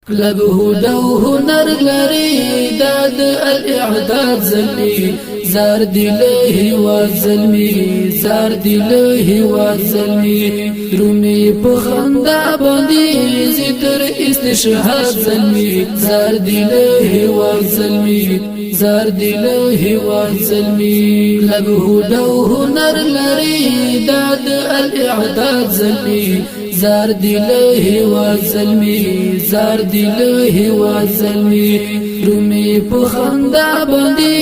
لبهود او هنر لري داد الاعداد زلمي زار دی له هیواد زلمی زار دی له هیواد زلمی رومي په خندا باندې زیتر استشهاد زلمی زار دی له هیواد زلمی زار دی له هیواد زلمی لبهود او هنر لري داد الاعداد زلمی زار دی له هیواد زلمی زار دی له هیواد زلمی رومي په خندا باندې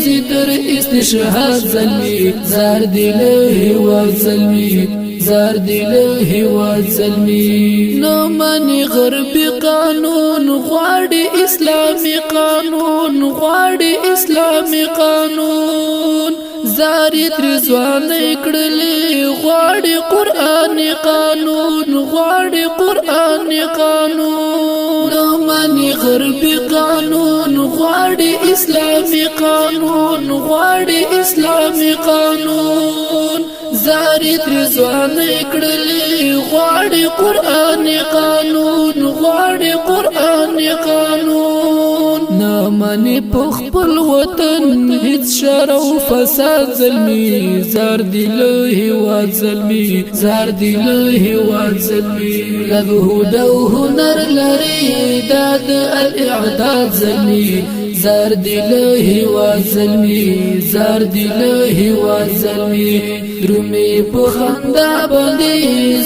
زیتر استشهاد زلمی زار دی له هیواد زلمی زار دی له هیواد زلمی نو منی غربی قانون غواړي اسلامی قانون غواړي اسلامی قانون زاری ترزوان کړلې غواړي قران قانون غواړي قران قانون نو منی غربی قانون غواړي اسلامی قانون غواړي اسلامی قانون زاری ترزوان کړلې غواړي قران قانون غواړي قران قانون نه منی په خپل وطن هیڅ شر او فساد زلمی زار دی له هیواد زلمی زار دی له هیواد زلمی لبهود او هنر لري داد الاعداد زلمی زار دی له هیواد زلمی زار دی له هیواد زلمی رومي په خندا باندې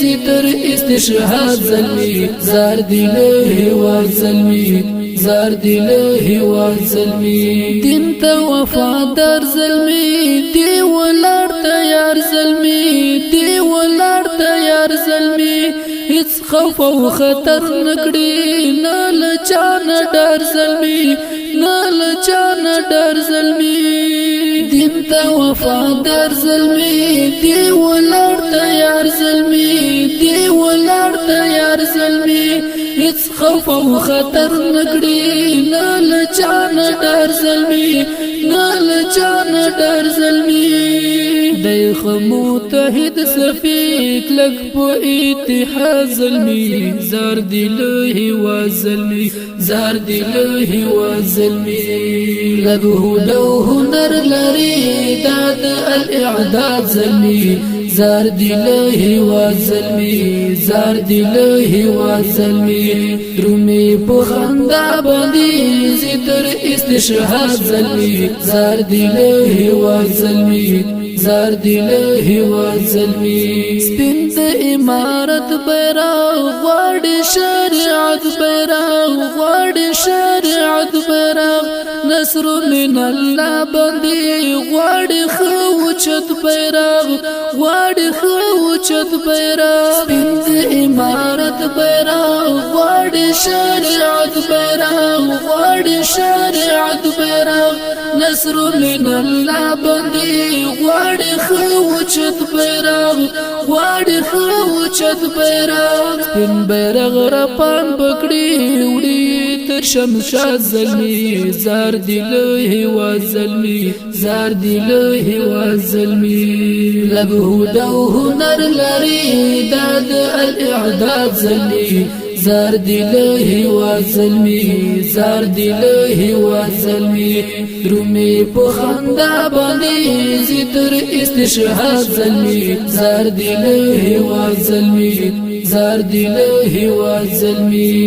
زیتر استشهاد زلمی زار دی له هیواد زلمی زار دی له هیواد زلمی دین ته وفادار زلمی دی ولر تیار زلمی دی ولر تیار زلمی هیڅ خوف او خطر نکړي نه لچان ډار زلمی نه لچان ډار زلمی دین ته وفادار زلمی دی ولر تیار زلمی دی ولر تیار زلمی هیڅ خوف او خطر نکړي نه لچان ډار زلمی نه لچان ډار زلمی دیخ متحد صفیق لک په اتحاد زلمی زار دی له هیواد زلمی زار دی له هیواد زلمی لبهود او هنر لري داد الاعداد زلمی زار دی له هیواد زلمی زار دی له هیواد زلمی رومي په خندا باندې زیتر استشهاد زلمی زار دی له هیواد زلمی زار دی له هیواد زلمی سپین د امارت بیرغ غواړي شریعت بیرغ غواړي شریعت بیرغ نصر من الله باندې غواړي خو چت بیرغ غواړي خو چت بیرغ سپین د امارت بیرغ غواړي شریعت بیرغ غواړي شریعت بیرغ نصر من الله باندې غواړي خو چت بیرغ غواړي خو چت بیرغ سپین بیرغ را پان پکړي وړي تر شمشاد زلمی زار دی له هیواد زلمی زار دی له هیواد زلمی لبهود او هنر لري داد الاعداد زلمی زار دی له هیواد زلمی زار دی له هیواد زلمی رومي په خندا باندې زیتر استشهاد زلمی زار دی له هیواد زلمی زار دی له هیواد زلمی